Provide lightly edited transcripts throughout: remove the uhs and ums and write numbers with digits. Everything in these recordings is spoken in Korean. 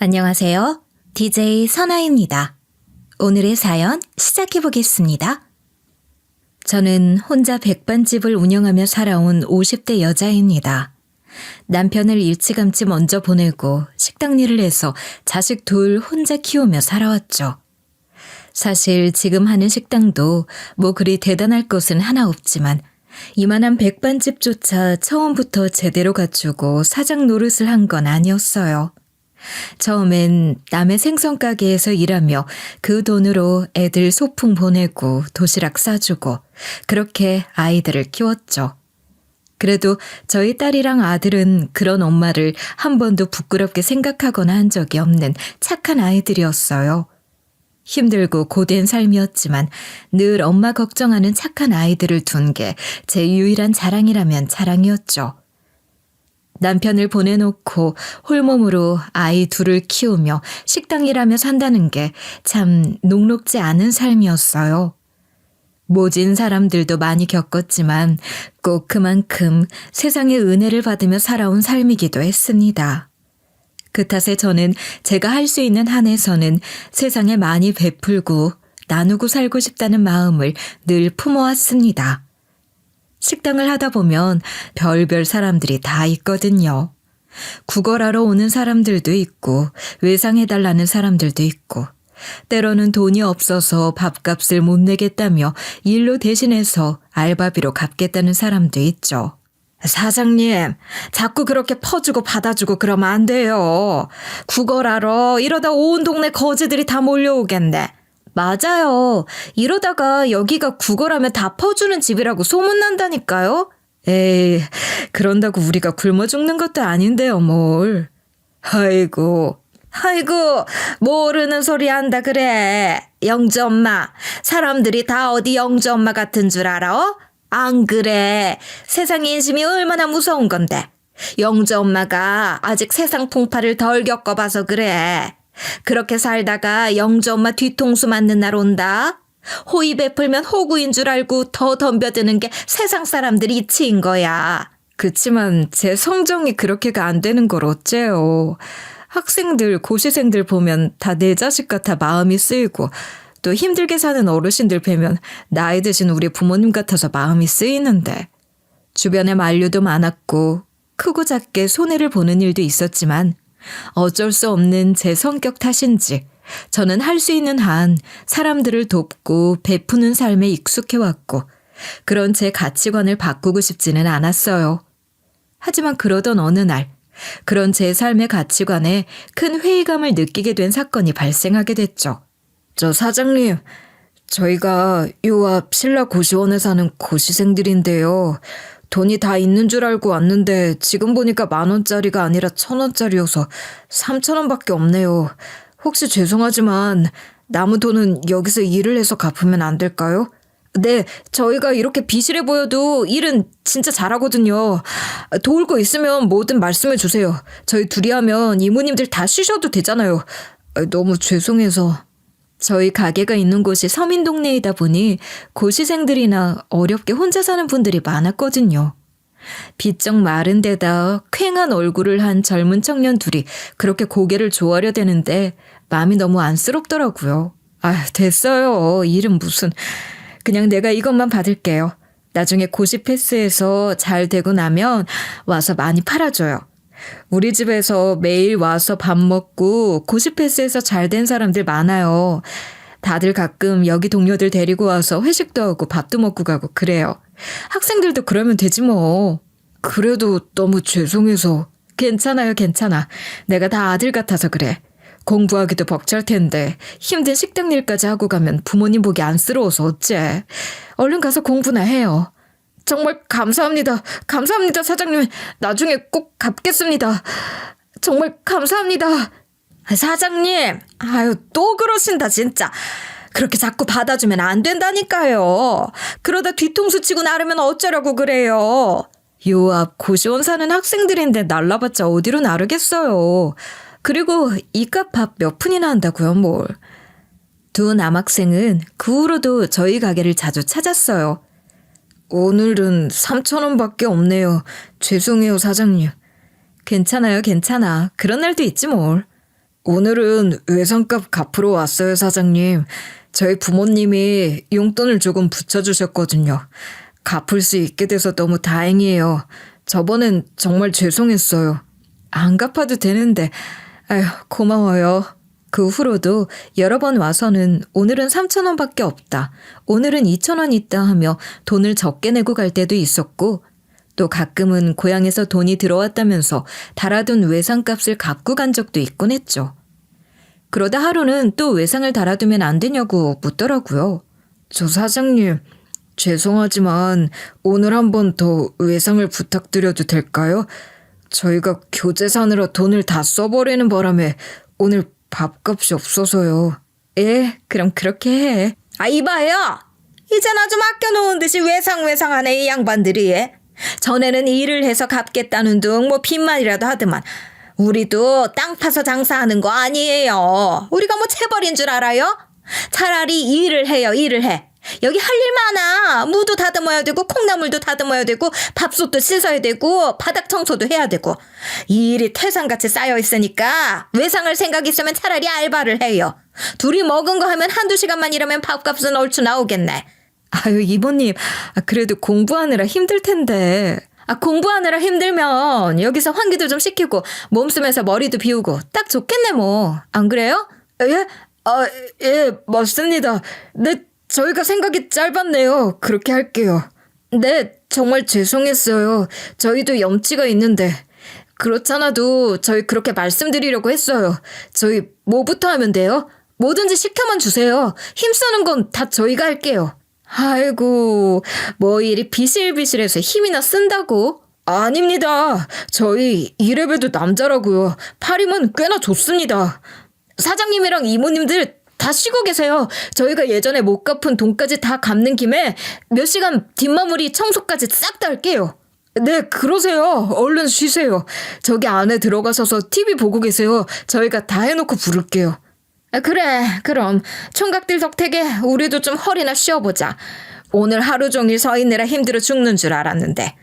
안녕하세요. DJ 선아입니다. 오늘의 사연 시작해 보겠습니다. 저는 혼자 백반집을 운영하며 살아온 50대 여자입니다. 남편을 일찌감치 먼저 보내고 식당 일을 해서 자식 둘 혼자 키우며 살아왔죠. 사실 지금 하는 식당도 뭐 그리 대단할 것은 하나 없지만 이만한 백반집조차 처음부터 제대로 갖추고 사장 노릇을 한 건 아니었어요. 처음엔 남의 생선가게에서 일하며 그 돈으로 애들 소풍 보내고 도시락 싸주고 그렇게 아이들을 키웠죠. 그래도 저희 딸이랑 아들은 그런 엄마를 한 번도 부끄럽게 생각하거나 한 적이 없는 착한 아이들이었어요. 힘들고 고된 삶이었지만 늘 엄마 걱정하는 착한 아이들을 둔 게 제 유일한 자랑이라면 자랑이었죠. 남편을 보내놓고 홀몸으로 아이 둘을 키우며 식당 일하며 산다는 게 참 녹록지 않은 삶이었어요. 모진 사람들도 많이 겪었지만 꼭 그만큼 세상의 은혜를 받으며 살아온 삶이기도 했습니다. 그 탓에 저는 제가 할 수 있는 한에서는 세상에 많이 베풀고 나누고 살고 싶다는 마음을 늘 품어왔습니다. 식당을 하다 보면 별별 사람들이 다 있거든요. 구걸하러 오는 사람들도 있고 외상해달라는 사람들도 있고 때로는 돈이 없어서 밥값을 못 내겠다며 일로 대신해서 알바비로 갚겠다는 사람도 있죠. 사장님, 자꾸 그렇게 퍼주고 받아주고 그러면 안 돼요. 구걸하러 이러다 온 동네 거지들이 다 몰려오겠네. 맞아요. 이러다가 여기가 구걸하면 다 퍼주는 집이라고 소문난다니까요. 에이, 그런다고 우리가 굶어 죽는 것도 아닌데요, 뭘. 아이고, 모르는 소리 한다 그래. 영주 엄마, 사람들이 다 어디 영주 엄마 같은 줄 알아? 안 그래. 세상 인심이 얼마나 무서운 건데. 영주 엄마가 아직 세상 풍파를 덜 겪어봐서 그래. 그렇게 살다가 영주 엄마 뒤통수 맞는 날 온다. 호의 베풀면 호구인 줄 알고 더 덤벼드는 게 세상 사람들 이치인 거야. 그치만 제 성정이 그렇게가 안 되는 걸 어째요. 학생들, 고시생들 보면 다 내 자식 같아 마음이 쓰이고 또 힘들게 사는 어르신들 뵈면 나이 드신 우리 부모님 같아서 마음이 쓰이는데 주변에 만류도 많았고 크고 작게 손해를 보는 일도 있었지만 어쩔 수 없는 제 성격 탓인지 저는 할 수 있는 한 사람들을 돕고 베푸는 삶에 익숙해왔고 그런 제 가치관을 바꾸고 싶지는 않았어요. 하지만 그러던 어느 날 그런 제 삶의 가치관에 큰 회의감을 느끼게 된 사건이 발생하게 됐죠. 저 사장님, 저희가 요 앞 신라 고시원에 사는 고시생들인데요. 돈이 다 있는 줄 알고 왔는데 지금 보니까 10,000원짜리가 아니라 1,000원짜리여서 3,000원밖에 없네요. 혹시 죄송하지만 남은 돈은 여기서 일을 해서 갚으면 안 될까요? 네, 저희가 이렇게 비실해 보여도 일은 진짜 잘하거든요. 도울 거 있으면 뭐든 말씀해 주세요. 저희 둘이 하면 이모님들 다 쉬셔도 되잖아요. 너무 죄송해서. 저희 가게가 있는 곳이 서민 동네이다 보니 고시생들이나 어렵게 혼자 사는 분들이 많았거든요. 비쩍 마른 데다 퀭한 얼굴을 한 젊은 청년 둘이 그렇게 고개를 조아려 대는데 마음이 너무 안쓰럽더라고요. 아, 됐어요. 일은 무슨. 그냥 내가 이것만 받을게요. 나중에 고시 패스해서 잘 되고 나면 와서 많이 팔아줘요. 우리 집에서 매일 와서 밥 먹고 고시 패스해서 잘 된 사람들 많아요. 다들 가끔 여기 동료들 데리고 와서 회식도 하고 밥도 먹고 가고 그래요. 학생들도 그러면 되지 뭐. 그래도 너무 죄송해서. 괜찮아요, 괜찮아. 내가 다 아들 같아서 그래. 공부하기도 벅찰 텐데 힘든 식당 일까지 하고 가면 부모님 보기 안쓰러워서 어째. 얼른 가서 공부나 해요. 정말 감사합니다. 감사합니다, 사장님. 나중에 꼭 갚겠습니다. 정말 감사합니다. 사장님, 아유, 또 그러신다, 진짜. 그렇게 자꾸 받아주면 안 된다니까요. 그러다 뒤통수 치고 나르면 어쩌라고 그래요. 요 앞 고시원 사는 학생들인데 날라봤자 어디로 나르겠어요. 그리고 이깟 밥 몇 푼이나 한다고요, 뭘. 두 남학생은 그 후로도 저희 가게를 자주 찾았어요. 오늘은 3,000원밖에 없네요. 죄송해요, 사장님. 괜찮아요, 괜찮아. 그런 날도 있지 뭘. 오늘은 외상값 갚으러 왔어요, 사장님. 저희 부모님이 용돈을 조금 붙여주셨거든요. 갚을 수 있게 돼서 너무 다행이에요. 저번엔 정말 죄송했어요. 안 갚아도 되는데, 아휴, 고마워요. 그 후로도 여러 번 와서는 오늘은 3,000원밖에 없다. 오늘은 2,000원 있다 하며 돈을 적게 내고 갈 때도 있었고, 또 가끔은 고향에서 돈이 들어왔다면서 달아둔 외상값을 갚고 간 적도 있곤 했죠. 그러다 하루는 또 외상을 달아두면 안 되냐고 묻더라고요. 저 사장님, 죄송하지만 오늘 한 번 더 외상을 부탁드려도 될까요? 저희가 교재 사느라 돈을 다 써버리는 바람에 오늘 밥값이 없어서요. 예, 그럼 그렇게 해. 아, 이봐요. 이젠 아주 맡겨놓은 듯이 외상하네 이 양반들이. 전에는 일을 해서 갚겠다는 둥 뭐 빚만이라도 하더만 우리도 땅 파서 장사하는 거 아니에요. 우리가 뭐 체벌인 줄 알아요? 차라리 일을 해요. 일을 해. 여기 할 일 많아. 무도 다듬어야 되고 콩나물도 다듬어야 되고 밥솥도 씻어야 되고 바닥 청소도 해야 되고 이 일이 태산같이 쌓여 있으니까 외상할 생각 있으면 차라리 알바를 해요. 둘이 먹은 거 하면 한두 시간만 일하면 밥값은 얼추 나오겠네. 아유, 이모님, 그래도 공부하느라 힘들 텐데. 공부하느라 힘들면 여기서 환기도 좀 시키고 몸 쓰면서 머리도 비우고 딱 좋겠네 뭐. 안 그래요? 예? 예, 맞습니다. 네, 저희가 생각이 짧았네요. 그렇게 할게요. 네, 정말 죄송했어요. 저희도 염치가 있는데. 그렇잖아도 저희 그렇게 말씀드리려고 했어요. 저희 뭐부터 하면 돼요? 뭐든지 시켜만 주세요. 힘쓰는 건 다 저희가 할게요. 아이고, 뭐 일이 비실비실해서 힘이나 쓴다고? 아닙니다. 저희 이래봬도 남자라고요. 팔이면 꽤나 좋습니다. 사장님이랑 이모님들 다 쉬고 계세요. 저희가 예전에 못 갚은 돈까지 다 갚는 김에 몇 시간 뒷마무리 청소까지 싹 다 할게요. 네, 그러세요. 얼른 쉬세요. 저기 안에 들어가셔서 TV 보고 계세요. 저희가 다 해놓고 부를게요. 그래, 그럼 총각들 덕택에 우리도 좀 허리나 쉬어보자. 오늘 하루 종일 서 있느라 힘들어 죽는 줄 알았는데.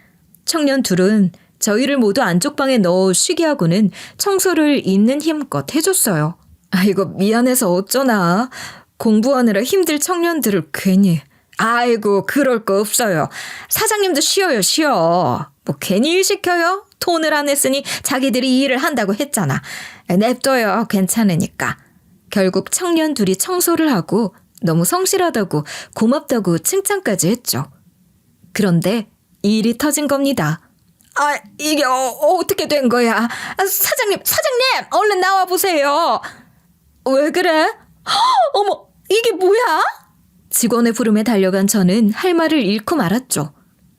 청년 둘은 저희를 모두 안쪽방에 넣어 쉬게 하고는 청소를 있는 힘껏 해줬어요. 아이고, 미안해서 어쩌나. 공부하느라 힘들 청년들을 괜히. 아이고, 그럴 거 없어요. 사장님도 쉬어요, 쉬어. 뭐 괜히 일 시켜요? 돈을 안 냈으니 자기들이 일을 한다고 했잖아. 냅둬요, 괜찮으니까. 결국 청년 둘이 청소를 하고 너무 성실하다고 고맙다고 칭찬까지 했죠. 그런데 일이 터진 겁니다. 이게 어떻게 된 거야? 사장님, 얼른 나와보세요. 왜 그래? 어머, 이게 뭐야? 직원의 부름에 달려간 저는 할 말을 잃고 말았죠.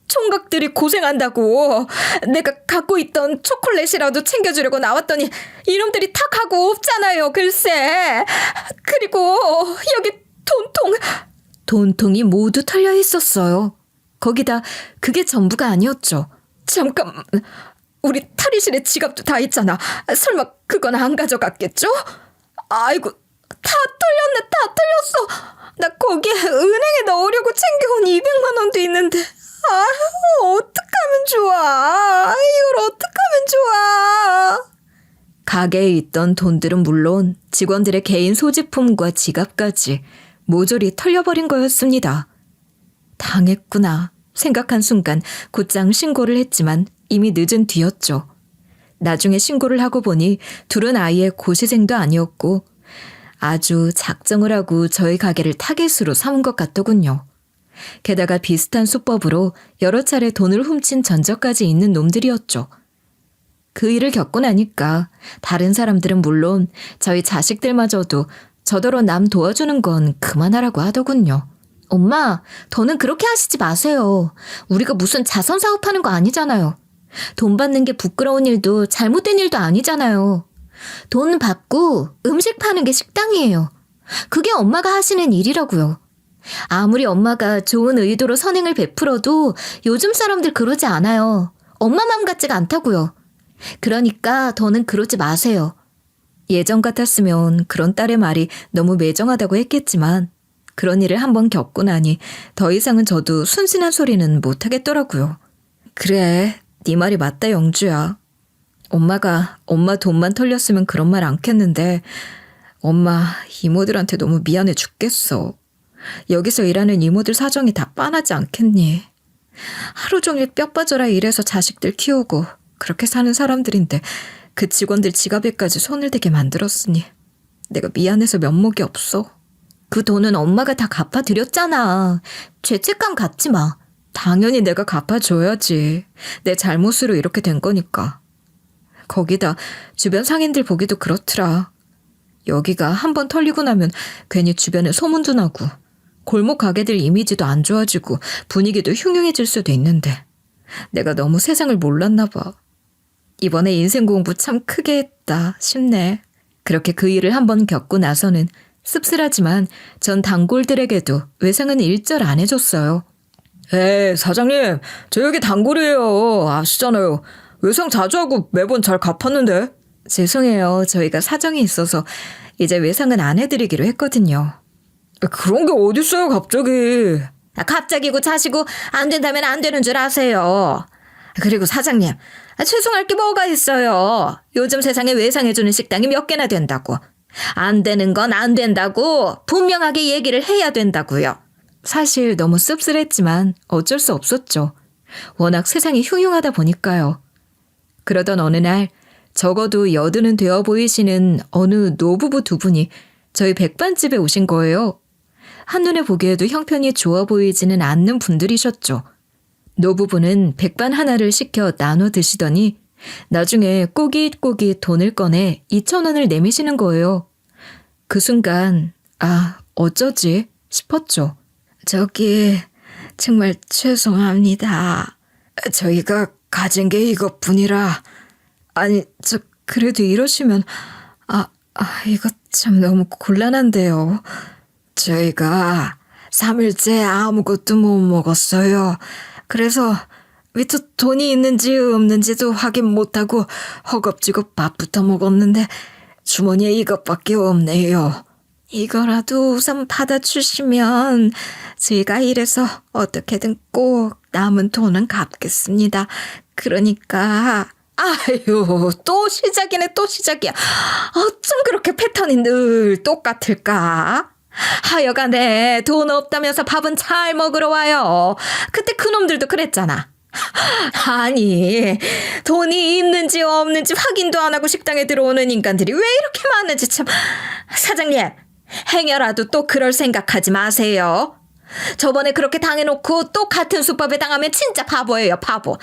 총각들이 고생한다고 내가 갖고 있던 초콜릿이라도 챙겨주려고 나왔더니 이놈들이 탁 하고 없잖아요. 글쎄. 그리고 여기 돈통이 모두 털려 있었어요. 거기다 그게 전부가 아니었죠. 잠깐, 우리 탈의실에 지갑도 다 있잖아. 설마 그건 안 가져갔겠죠? 아이고, 다 털렸어. 나 거기에 은행에 넣으려고 챙겨온 200만 원도 있는데. 어떡하면 좋아. 이걸 어떡하면 좋아. 가게에 있던 돈들은 물론 직원들의 개인 소지품과 지갑까지 모조리 털려버린 거였습니다. 당했구나 생각한 순간 곧장 신고를 했지만 이미 늦은 뒤였죠. 나중에 신고를 하고 보니 둘은 아예 고시생도 아니었고 아주 작정을 하고 저희 가게를 타겟으로 삼은 것 같더군요. 게다가 비슷한 수법으로 여러 차례 돈을 훔친 전적까지 있는 놈들이었죠. 그 일을 겪고 나니까 다른 사람들은 물론 저희 자식들마저도 저더러 남 도와주는 건 그만하라고 하더군요. 엄마, 더는 그렇게 하시지 마세요. 우리가 무슨 자선 사업하는 거 아니잖아요. 돈 받는 게 부끄러운 일도 잘못된 일도 아니잖아요. 돈 받고 음식 파는 게 식당이에요. 그게 엄마가 하시는 일이라고요. 아무리 엄마가 좋은 의도로 선행을 베풀어도 요즘 사람들 그러지 않아요. 엄마 맘 같지가 않다고요. 그러니까 더는 그러지 마세요. 예전 같았으면 그런 딸의 말이 너무 매정하다고 했겠지만 그런 일을 한번 겪고 나니 더 이상은 저도 순진한 소리는 못하겠더라고요. 그래, 네 말이 맞다, 영주야. 엄마 돈만 털렸으면 그런 말 않겠는데 엄마 이모들한테 너무 미안해 죽겠어. 여기서 일하는 이모들 사정이 다 빤하지 않겠니? 하루 종일 뼈 빠져라 일해서 자식들 키우고 그렇게 사는 사람들인데 그 직원들 지갑에까지 손을 대게 만들었으니 내가 미안해서 면목이 없어. 그 돈은 엄마가 다 갚아드렸잖아. 죄책감 갖지 마. 당연히 내가 갚아줘야지. 내 잘못으로 이렇게 된 거니까. 거기다 주변 상인들 보기도 그렇더라. 여기가 한번 털리고 나면 괜히 주변에 소문도 나고 골목 가게들 이미지도 안 좋아지고 분위기도 흉흉해질 수도 있는데 내가 너무 세상을 몰랐나 봐. 이번에 인생 공부 참 크게 했다 싶네. 그렇게 그 일을 한번 겪고 나서는 씁쓸하지만 전 단골들에게도 외상은 일절 안 해줬어요. 에이 사장님 저 여기 단골이에요. 아시잖아요. 외상 자주 하고 매번 잘 갚았는데. 죄송해요. 저희가 사정이 있어서 이제 외상은 안 해드리기로 했거든요. 그런 게 어딨어요 갑자기. 갑자기고 자시고 안 된다면 안 되는 줄 아세요. 그리고 사장님 죄송할 게 뭐가 있어요. 요즘 세상에 외상해주는 식당이 몇 개나 된다고. 안 되는 건 안 된다고 분명하게 얘기를 해야 된다고요. 사실 너무 씁쓸했지만 어쩔 수 없었죠. 워낙 세상이 흉흉하다 보니까요. 그러던 어느 날 적어도 여든은 되어 보이시는 어느 노부부 두 분이 저희 백반집에 오신 거예요. 한눈에 보기에도 형편이 좋아 보이지는 않는 분들이셨죠. 노부부는 백반 하나를 시켜 나눠 드시더니 나중에 꼬깃꼬깃 돈을 꺼내 2,000원을 내미시는 거예요. 그 순간 어쩌지 싶었죠. 저기 정말 죄송합니다. 저희가 가진 게 이것뿐이라. 아니 그래도 이러시면 이거 참 너무 곤란한데요. 저희가 3일째 아무것도 못 먹었어요. 그래서 밑에 돈이 있는지 없는지도 확인 못하고 허겁지겁 밥부터 먹었는데 주머니에 이것밖에 없네요. 이거라도 우선 받아주시면 저희가 이래서 어떻게든 꼭 남은 돈은 갚겠습니다. 그러니까 아유 또 시작이네 또 시작이야. 어쩜 그렇게 패턴이 늘 똑같을까? 하여간에 돈 없다면서 밥은 잘 먹으러 와요. 그때 그놈들도 그랬잖아. 아니 돈이 있는지 없는지 확인도 안 하고 식당에 들어오는 인간들이 왜 이렇게 많은지 참. 사장님 행여라도 또 그럴 생각하지 마세요. 저번에 그렇게 당해놓고 또 같은 수법에 당하면 진짜 바보예요 바보.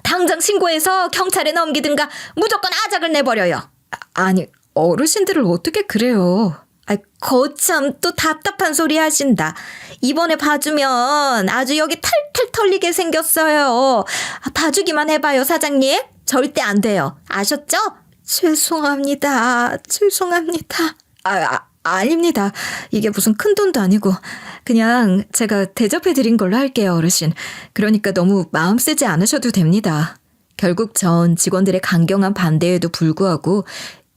당장 신고해서 경찰에 넘기든가 무조건 아작을 내버려요. 아니 어르신들을 어떻게 그래요. 거참 또 답답한 소리 하신다. 이번에 봐주면 아주 여기 탈탈 털리게 생겼어요. 봐주기만 해봐요 사장님. 절대 안 돼요. 아셨죠? 죄송합니다. 아닙니다. 이게 무슨 큰돈도 아니고 그냥 제가 대접해드린 걸로 할게요 어르신. 그러니까 너무 마음 쓰지 않으셔도 됩니다. 결국 전 직원들의 강경한 반대에도 불구하고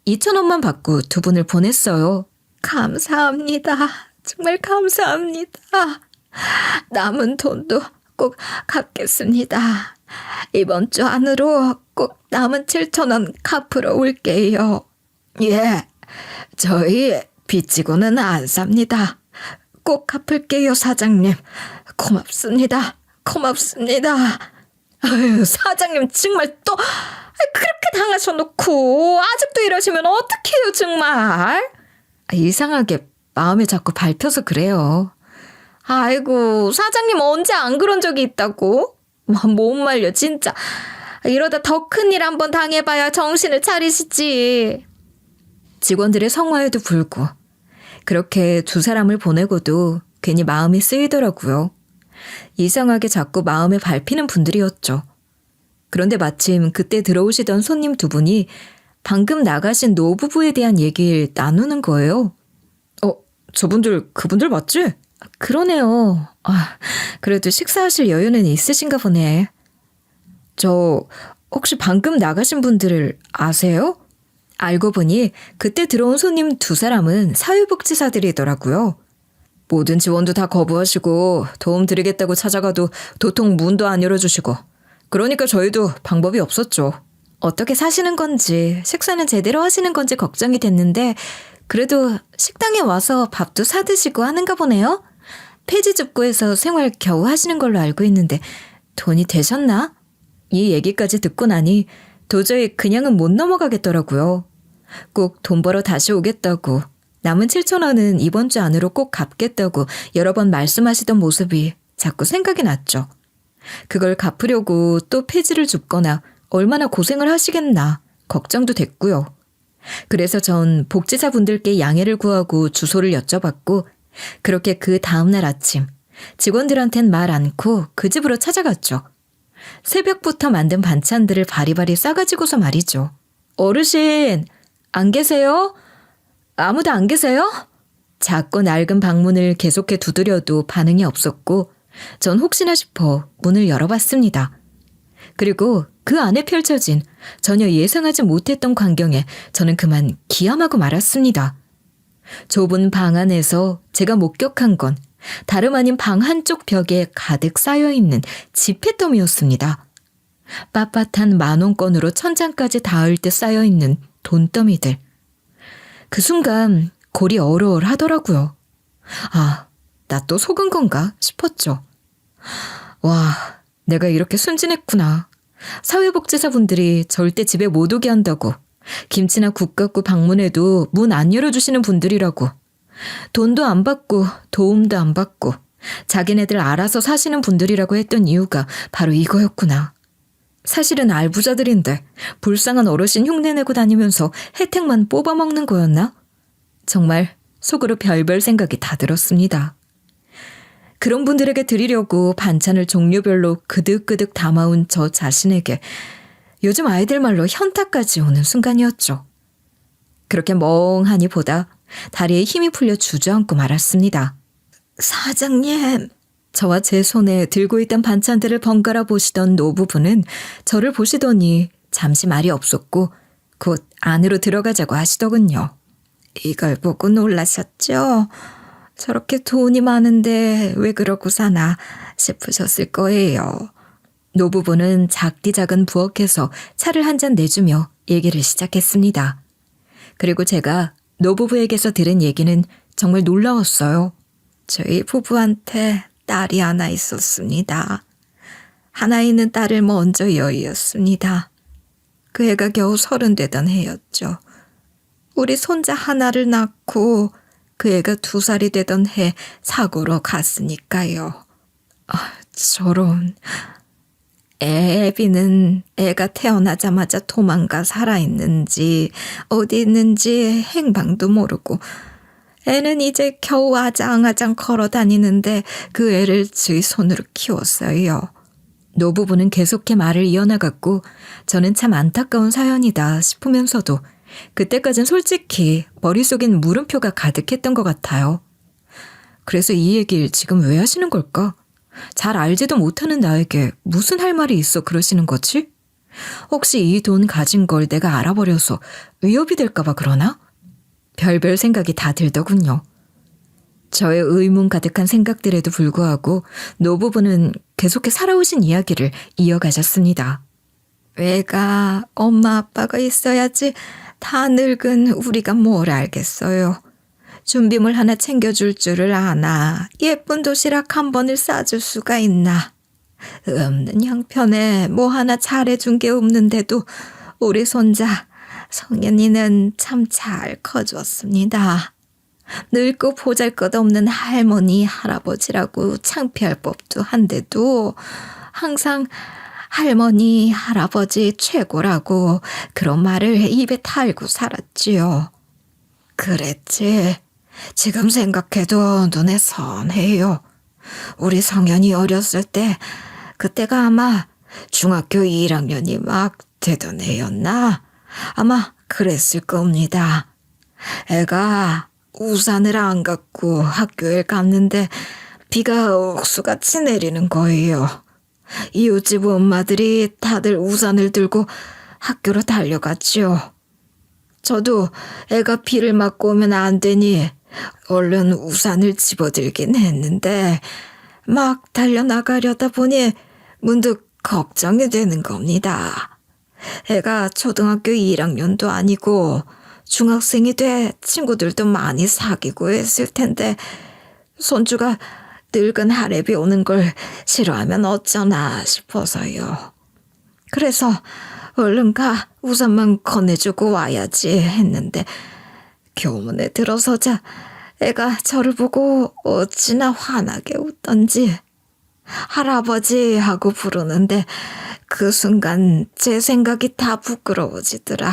2,000원만 받고 두 분을 보냈어요. 감사합니다. 정말 감사합니다. 남은 돈도 꼭 갚겠습니다. 이번 주 안으로 꼭 남은 7,000원 갚으러 올게요. 예, 저희 빚지고는 안 삽니다. 꼭 갚을게요 사장님. 고맙습니다. 아유, 사장님 정말 또 그렇게 당하셔놓고 아직도 이러시면 어떡해요 정말. 이상하게 마음에 자꾸 밟혀서 그래요. 아이고 사장님 언제 안 그런 적이 있다고? 못 말려 진짜. 이러다 더 큰일 한번 당해봐야 정신을 차리시지. 직원들의 성화에도 불고 그렇게 두 사람을 보내고도 괜히 마음이 쓰이더라고요. 이상하게 자꾸 마음에 밟히는 분들이었죠. 그런데 마침 그때 들어오시던 손님 두 분이 방금 나가신 노부부에 대한 얘기를 나누는 거예요. 그분들 맞지? 그러네요. 그래도 식사하실 여유는 있으신가 보네. 저 혹시 방금 나가신 분들을 아세요? 알고 보니 그때 들어온 손님 두 사람은 사회복지사들이더라고요. 모든 지원도 다 거부하시고 도움 드리겠다고 찾아가도 도통 문도 안 열어주시고 그러니까 저희도 방법이 없었죠. 어떻게 사시는 건지, 식사는 제대로 하시는 건지 걱정이 됐는데 그래도 식당에 와서 밥도 사드시고 하는가 보네요. 폐지줍고에서 생활 겨우 하시는 걸로 알고 있는데 돈이 되셨나? 이 얘기까지 듣고 나니 도저히 그냥은 못 넘어가겠더라고요. 꼭 돈 벌어 다시 오겠다고, 남은 7,000원은 이번 주 안으로 꼭 갚겠다고 여러 번 말씀하시던 모습이 자꾸 생각이 났죠. 그걸 갚으려고 또 폐지를 줍거나 얼마나 고생을 하시겠나 걱정도 됐고요. 그래서 전 복지사분들께 양해를 구하고 주소를 여쭤봤고, 그렇게 그 다음날 아침 직원들한텐 말 않고 그 집으로 찾아갔죠. 새벽부터 만든 반찬들을 바리바리 싸가지고서 말이죠. 어르신, 안 계세요? 아무도 안 계세요? 작고 낡은 방문을 계속해 두드려도 반응이 없었고 전 혹시나 싶어 문을 열어봤습니다. 그리고 그 안에 펼쳐진 전혀 예상하지 못했던 광경에 저는 그만 기함하고 말았습니다. 좁은 방 안에서 제가 목격한 건 다름 아닌 방 한쪽 벽에 가득 쌓여있는 지폐더미였습니다. 빳빳한 만원권으로 천장까지 닿을 듯 쌓여있는 돈더미들. 그 순간 골이 얼얼하더라고요. 아, 나 또 속은 건가 싶었죠. 와, 내가 이렇게 순진했구나. 사회복지사분들이 절대 집에 못 오게 한다고, 김치나 국 갖고 방문해도 문 안 열어주시는 분들이라고, 돈도 안 받고 도움도 안 받고 자기네들 알아서 사시는 분들이라고 했던 이유가 바로 이거였구나. 사실은 알부자들인데 불쌍한 어르신 흉내내고 다니면서 혜택만 뽑아먹는 거였나? 정말 속으로 별별 생각이 다 들었습니다. 그런 분들에게 드리려고 반찬을 종류별로 그득그득 담아온 저 자신에게 요즘 아이들 말로 현타까지 오는 순간이었죠. 그렇게 멍하니 보다 다리에 힘이 풀려 주저앉고 말았습니다. 사장님. 저와 제 손에 들고 있던 반찬들을 번갈아 보시던 노부부는 저를 보시더니 잠시 말이 없었고 곧 안으로 들어가자고 하시더군요. 이걸 보고 놀라셨죠? 저렇게 돈이 많은데 왜 그러고 사나 싶으셨을 거예요. 노부부는 작디 작은 부엌에서 차를 한 잔 내주며 얘기를 시작했습니다. 그리고 제가 노부부에게서 들은 얘기는 정말 놀라웠어요. 저희 부부한테 딸이 하나 있었습니다. 하나 있는 딸을 먼저 여의었습니다. 그 애가 겨우 30 되던 해였죠. 우리 손자 하나를 낳고 그 애가 2살이 되던 해 사고로 갔으니까요. 아, 저런. 애비는 애가 태어나자마자 도망가 살아있는지 어디 있는지 행방도 모르고, 애는 이제 겨우 아장아장 걸어다니는데 그 애를 저희 손으로 키웠어요. 노부부는 계속해 말을 이어나갔고 저는 참 안타까운 사연이다 싶으면서도 그때까진 솔직히 머릿속엔 물음표가 가득했던 것 같아요. 그래서 이 얘기를 지금 왜 하시는 걸까? 잘 알지도 못하는 나에게 무슨 할 말이 있어 그러시는 거지? 혹시 이 돈 가진 걸 내가 알아버려서 위협이 될까 봐 그러나? 별별 생각이 다 들더군요. 저의 의문 가득한 생각들에도 불구하고 노부부는 계속해 살아오신 이야기를 이어가셨습니다. 왜가 엄마 아빠가 있어야지 다 늙은 우리가 뭘 알겠어요. 준비물 하나 챙겨줄 줄을 아나 예쁜 도시락 한 번을 싸줄 수가 있나. 없는 형편에 뭐 하나 잘해준 게 없는데도 우리 손자 성현이는 참 잘 커줬습니다. 늙고 보잘것없는 할머니 할아버지라고 창피할 법도 한데도 항상 할머니 할아버지 최고라고 그런 말을 입에 달고 살았지요. 그랬지. 지금 생각해도 눈에 선해요. 우리 성현이 어렸을 때 그때가 아마 중학교 1학년이 막 되던 해였나? 아마 그랬을 겁니다. 애가 우산을 안 갖고 학교에 갔는데 비가 옥수같이 내리는 거예요. 이웃집 엄마들이 다들 우산을 들고 학교로 달려갔지요. 저도 애가 비를 맞고 오면 안 되니 얼른 우산을 집어들긴 했는데 막 달려나가려다 보니 문득 걱정이 되는 겁니다. 애가 초등학교 1학년도 아니고 중학생이 돼 친구들도 많이 사귀고 했을 텐데 손주가 늙은 할애비 오는 걸 싫어하면 어쩌나 싶어서요. 그래서 얼른 가 우산만 건네주고 와야지 했는데 교문에 들어서자 애가 저를 보고 어찌나 환하게 웃던지 할아버지 하고 부르는데 그 순간 제 생각이 다 부끄러워지더라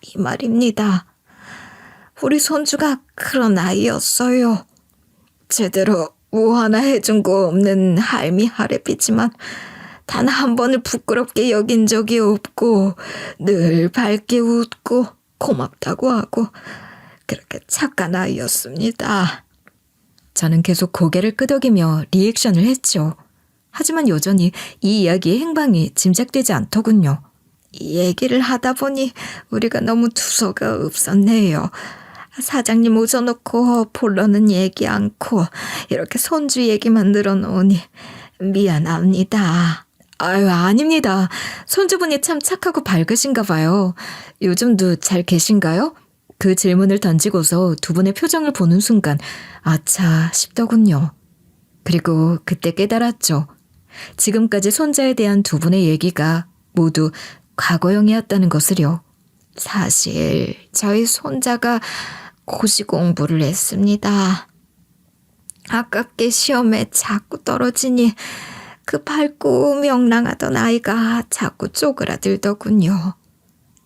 이 말입니다. 우리 손주가 그런 아이였어요. 제대로 뭐 하나 해준 거 없는 할미 할애비지만 단 한 번을 부끄럽게 여긴 적이 없고 늘 밝게 웃고 고맙다고 하고 그렇게 착한 아이였습니다. 저는 계속 고개를 끄덕이며 리액션을 했죠. 하지만 여전히 이 이야기의 행방이 짐작되지 않더군요. 이 얘기를 하다 보니 우리가 너무 두서가 없었네요. 사장님 오셔놓고 본론은 얘기 않고 이렇게 손주 얘기만 늘어놓으니 미안합니다. 아유, 아닙니다. 손주분이 참 착하고 밝으신가 봐요. 요즘도 잘 계신가요? 그 질문을 던지고서 두 분의 표정을 보는 순간 아차 싶더군요. 그리고 그때 깨달았죠. 지금까지 손자에 대한 두 분의 얘기가 모두 과거형이었다는 것을요. 사실 저희 손자가 고시 공부를 했습니다. 아깝게 시험에 자꾸 떨어지니 그 밝고 명랑하던 아이가 자꾸 쪼그라들더군요.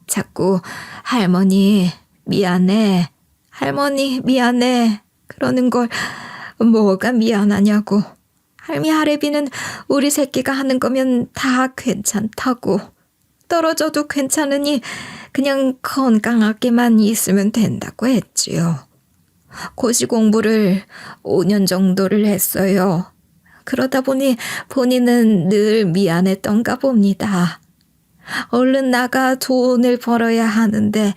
자꾸 할머니 미안해, 할머니 미안해 그러는 걸 뭐가 미안하냐고. 할미 할애비는 우리 새끼가 하는 거면 다 괜찮다고. 떨어져도 괜찮으니 그냥 건강하게만 있으면 된다고 했지요. 고시 공부를 5년 정도를 했어요. 그러다 보니 본인은 늘 미안했던가 봅니다. 얼른 나가 돈을 벌어야 하는데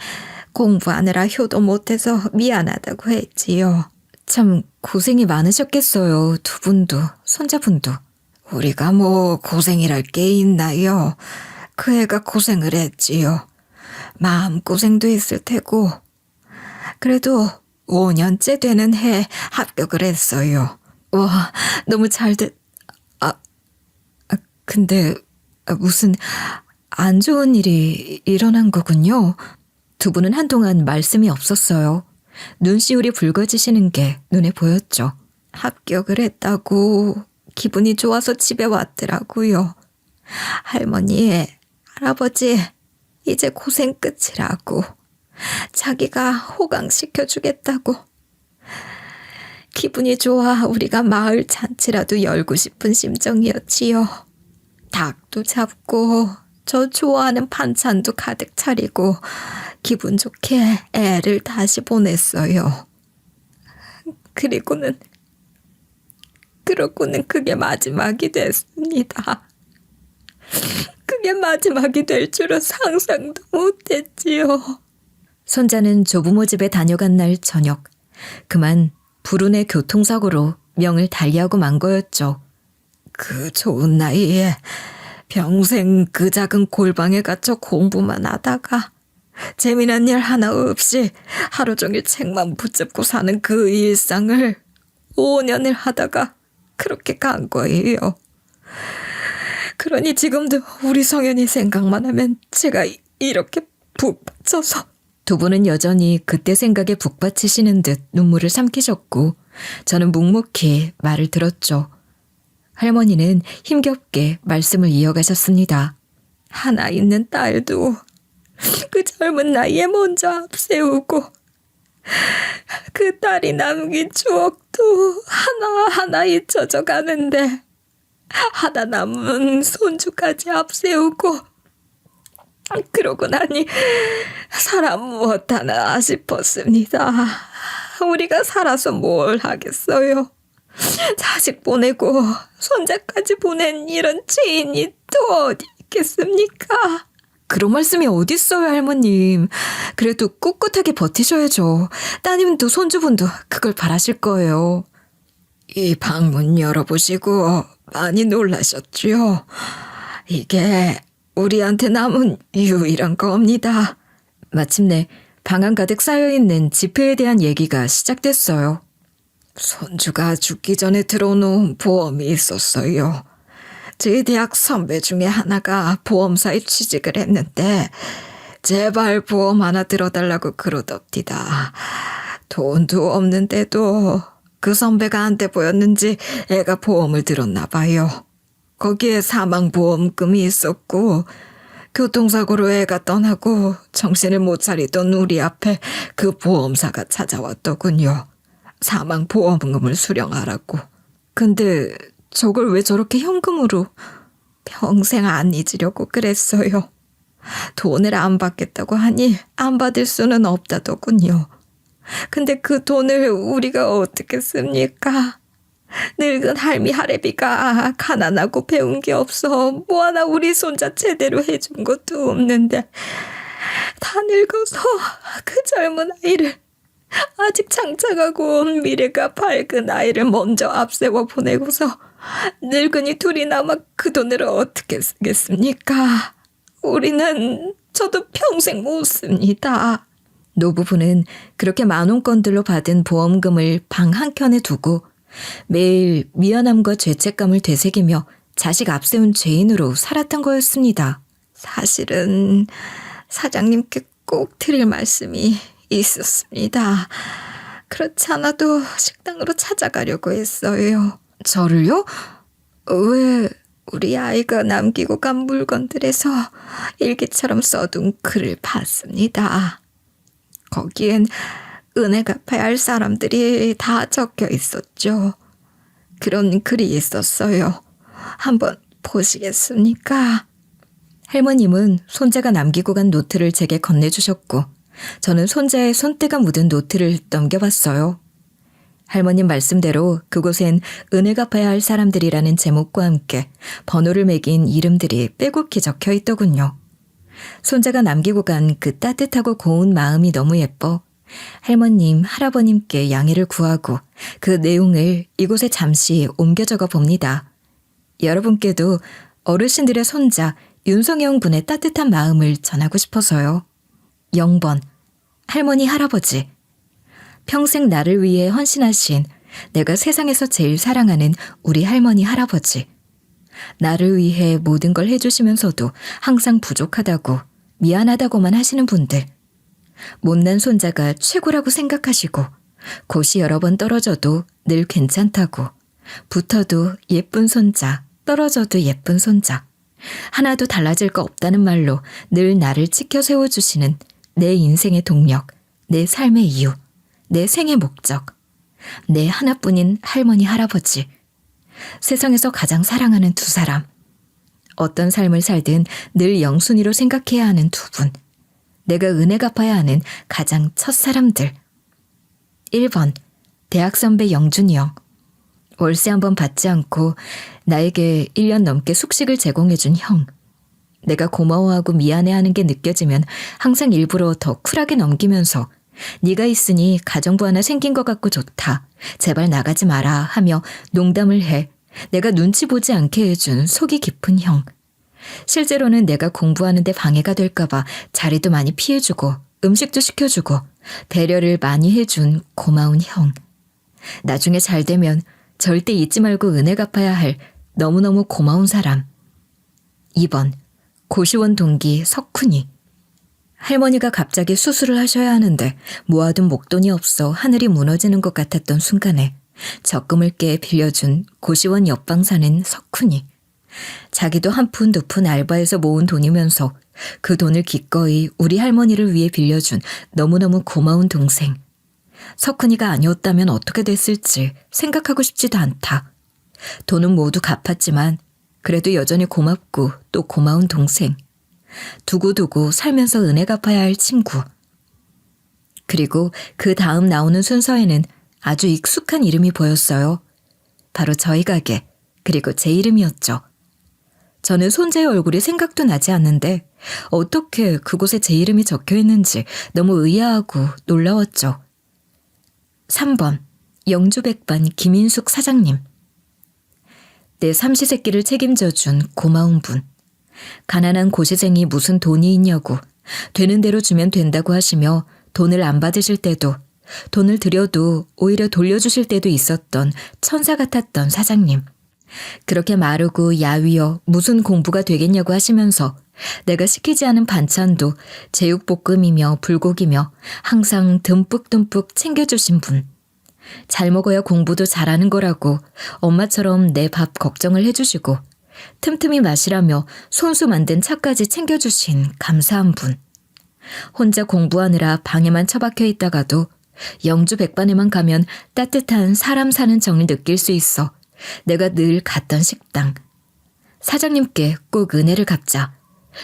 공부하느라 효도 못해서 미안하다고 했지요. 참 고생이 많으셨겠어요. 두 분도 손자분도. 우리가 뭐 고생이랄 게 있나요? 그 애가 고생을 했지요. 마음고생도 했을 테고. 그래도 5년째 되는 해 합격을 했어요. 와, 너무 근데 무슨 안 좋은 일이 일어난 거군요. 두 분은 한동안 말씀이 없었어요. 눈시울이 붉어지시는 게 눈에 보였죠. 합격을 했다고 기분이 좋아서 집에 왔더라고요. 할머니, 할아버지, 이제 고생 끝이라고. 자기가 호강시켜주겠다고. 기분이 좋아 우리가 마을 잔치라도 열고 싶은 심정이었지요. 닭도 잡고 저 좋아하는 반찬도 가득 차리고 기분 좋게 애를 다시 보냈어요. 그러고는 그게 마지막이 됐습니다. 그게 마지막이 될 줄은 상상도 못했지요. 손자는 조부모 집에 다녀간 날 저녁, 그만 불운의 교통사고로 명을 달리하고 만 거였죠. 그 좋은 나이에 평생 그 작은 골방에 갇혀 공부만 하다가 재미난 일 하나 없이 하루 종일 책만 붙잡고 사는 그 일상을 5년을 하다가 그렇게 간 거예요. 그러니 지금도 우리 성현이 생각만 하면 제가 이렇게 푹 빠져서. 두 분은 여전히 그때 생각에 북받치시는 듯 눈물을 삼키셨고 저는 묵묵히 말을 들었죠. 할머니는 힘겹게 말씀을 이어가셨습니다. 하나 있는 딸도 그 젊은 나이에 먼저 앞세우고 그 딸이 남긴 추억도 하나하나 잊혀져 가는데 하다 남은 손주까지 앞세우고 그러고 나니 사람 못하나 싶었습니다. 우리가 살아서 뭘 하겠어요. 자식 보내고 손자까지 보낸 이런 죄인이 또 어디 있겠습니까? 그런 말씀이 어딨어요, 할머님. 그래도 꿋꿋하게 버티셔야죠. 따님도 손주분도 그걸 바라실 거예요. 이 방문 열어보시고 많이 놀라셨죠? 이게 우리한테 남은 유일한 겁니다. 마침내 방안 가득 쌓여있는 지폐에 대한 얘기가 시작됐어요. 손주가 죽기 전에 들어놓은 보험이 있었어요. 제 대학 선배 중에 하나가 보험사에 취직을 했는데 제발 보험 하나 들어달라고 그러덥디다. 돈도 없는데도 그 선배가 안 돼 보였는지 애가 보험을 들었나 봐요. 거기에 사망보험금이 있었고 교통사고로 애가 떠나고 정신을 못 차리던 우리 앞에 그 보험사가 찾아왔더군요. 사망보험금을 수령하라고. 근데 저걸 왜 저렇게 현금으로 평생 안 잊으려고 그랬어요. 돈을 안 받겠다고 하니 안 받을 수는 없다더군요. 근데 그 돈을 우리가 어떻게 씁니까? 늙은 할미 할애비가 가난하고 배운 게 없어 뭐 하나 우리 손자 제대로 해준 것도 없는데 다 늙어서 그 젊은 아이를 아직 창창하고 미래가 밝은 아이를 먼저 앞세워 보내고서 늙은이 둘이 남아 그 돈을 어떻게 쓰겠습니까? 우리는 저도 평생 못 씁니다. 노부부는 그렇게 만원권들로 받은 보험금을 방 한켠에 두고 매일 미안함과 죄책감을 되새기며 자식 앞세운 죄인으로 살았던 거였습니다. 사실은 사장님께 꼭 드릴 말씀이 있었습니다. 그렇지 않아도 식당으로 찾아가려고 했어요. 저를요? 왜 우리 아이가 남기고 간 물건들에서 일기처럼 써둔 글을 봤습니다. 거기엔 은혜 갚아야 할 사람들이 다 적혀 있었죠. 그런 글이 있었어요. 한번 보시겠습니까? 할머님은 손자가 남기고 간 노트를 제게 건네주셨고 저는 손자의 손때가 묻은 노트를 넘겨봤어요. 할머님 말씀대로 그곳엔 은혜 갚아야 할 사람들이라는 제목과 함께 번호를 매긴 이름들이 빼곡히 적혀 있더군요. 손자가 남기고 간 그 따뜻하고 고운 마음이 너무 예뻐 할머님, 할아버님께 양해를 구하고 그 내용을 이곳에 잠시 옮겨 적어 봅니다. 여러분께도 어르신들의 손자 윤성영 군의 따뜻한 마음을 전하고 싶어서요. 0번 할머니, 할아버지. 평생 나를 위해 헌신하신 내가 세상에서 제일 사랑하는 우리 할머니, 할아버지. 나를 위해 모든 걸 해주시면서도 항상 부족하다고 미안하다고만 하시는 분들. 못난 손자가 최고라고 생각하시고 곳이 여러 번 떨어져도 늘 괜찮다고 붙어도 예쁜 손자, 떨어져도 예쁜 손자. 하나도 달라질 거 없다는 말로 늘 나를 지켜 세워주시는 내 인생의 동력, 내 삶의 이유, 내 생의 목적. 내 하나뿐인 할머니, 할아버지. 세상에서 가장 사랑하는 두 사람. 어떤 삶을 살든 늘 영순위로 생각해야 하는 두 분. 내가 은혜 갚아야 하는 가장 첫사람들. 1번 대학 선배 영준이 형. 월세 한 번 받지 않고 나에게 1년 넘게 숙식을 제공해준 형. 내가 고마워하고 미안해하는 게 느껴지면 항상 일부러 더 쿨하게 넘기면서 네가 있으니 가정부 하나 생긴 것 같고 좋다. 제발 나가지 마라 하며 농담을 해 내가 눈치 보지 않게 해준 속이 깊은 형. 실제로는 내가 공부하는데 방해가 될까봐 자리도 많이 피해주고 음식도 시켜주고 배려를 많이 해준 고마운 형. 나중에 잘 되면 절대 잊지 말고 은혜 갚아야 할 너무너무 고마운 사람. 2번 고시원 동기 석훈이. 할머니가 갑자기 수술을 하셔야 하는데 모아둔 목돈이 없어 하늘이 무너지는 것 같았던 순간에 적금을 깨 빌려준 고시원 옆방 사는 석훈이. 자기도 한 푼 두 푼 알바해서 모은 돈이면서 그 돈을 기꺼이 우리 할머니를 위해 빌려준 너무너무 고마운 동생. 석훈이가 아니었다면 어떻게 됐을지 생각하고 싶지도 않다. 돈은 모두 갚았지만 그래도 여전히 고맙고 또 고마운 동생. 두고두고 살면서 은혜 갚아야 할 친구. 그리고 그 다음 나오는 순서에는 아주 익숙한 이름이 보였어요. 바로 저희 가게, 그리고 제 이름이었죠. 저는 손자의 얼굴이 생각도 나지 않는데 어떻게 그곳에 제 이름이 적혀 있는지 너무 의아하고 놀라웠죠. 3번 영주백반 김인숙 사장님. 내 삼시세끼를 책임져준 고마운 분. 가난한 고시생이 무슨 돈이 있냐고 되는 대로 주면 된다고 하시며 돈을 안 받으실 때도 돈을 드려도 오히려 돌려주실 때도 있었던 천사 같았던 사장님. 그렇게 마르고 야위어 무슨 공부가 되겠냐고 하시면서 내가 시키지 않은 반찬도 제육볶음이며 불고기며 항상 듬뿍듬뿍 챙겨주신 분. 잘 먹어야 공부도 잘하는 거라고 엄마처럼 내 밥 걱정을 해주시고 틈틈이 마시라며 손수 만든 차까지 챙겨주신 감사한 분. 혼자 공부하느라 방에만 처박혀 있다가도 영주 백반에만 가면 따뜻한 사람 사는 정을 느낄 수 있어 내가 늘 갔던 식당. 사장님께 꼭 은혜를 갚자.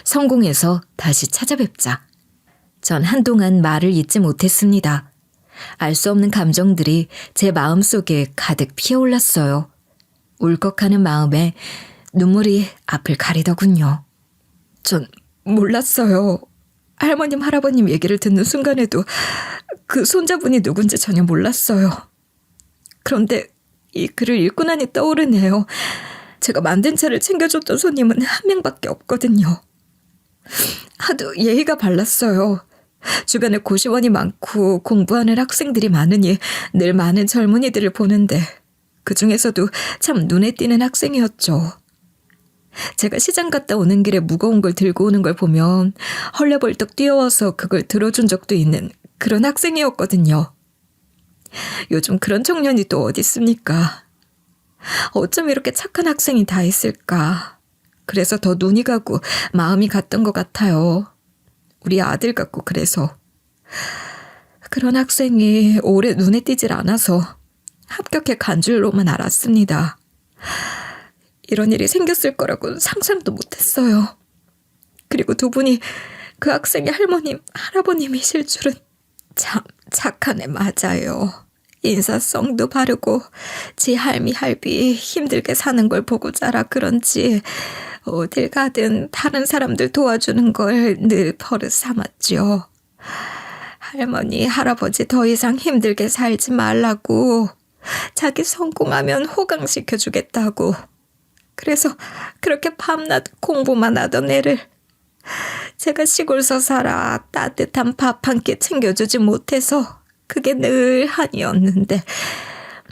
성공해서 다시 찾아뵙자. 전 한동안 말을 잇지 못했습니다. 알 수 없는 감정들이 제 마음속에 가득 피어올랐어요. 울컥하는 마음에 눈물이 앞을 가리더군요. 전 몰랐어요. 할머님, 할아버님 얘기를 듣는 순간에도 그 손자분이 누군지 전혀 몰랐어요. 그런데 이 글을 읽고 나니 떠오르네요. 제가 만든 차를 챙겨줬던 손님은 한 명밖에 없거든요. 하도 예의가 발랐어요. 주변에 고시원이 많고 공부하는 학생들이 많으니 늘 많은 젊은이들을 보는데 그 중에서도 참 눈에 띄는 학생이었죠. 제가 시장 갔다 오는 길에 무거운 걸 들고 오는 걸 보면 헐레벌떡 뛰어와서 그걸 들어준 적도 있는 그런 학생이었거든요. 요즘 그런 청년이 또 어디 있습니까? 어쩜 이렇게 착한 학생이 다 있을까? 그래서 더 눈이 가고 마음이 갔던 것 같아요. 우리 아들 같고 그래서. 그런 학생이 오래 눈에 띄질 않아서 합격해 간 줄로만 알았습니다. 이런 일이 생겼을 거라고 상상도 못했어요. 그리고 두 분이 그 학생의 할머님, 할아버님이실 줄은 참 착한 애 맞아요. 인사성도 바르고 지 할미 할비 힘들게 사는 걸 보고 자라 그런지 어딜 가든 다른 사람들 도와주는 걸 늘 버릇 삼았죠. 할머니, 할아버지 더 이상 힘들게 살지 말라고 자기 성공하면 호강시켜주겠다고. 그래서 그렇게 밤낮 공부만 하던 애를 제가 시골서 살아 따뜻한 밥 한 끼 챙겨주지 못해서 그게 늘 한이었는데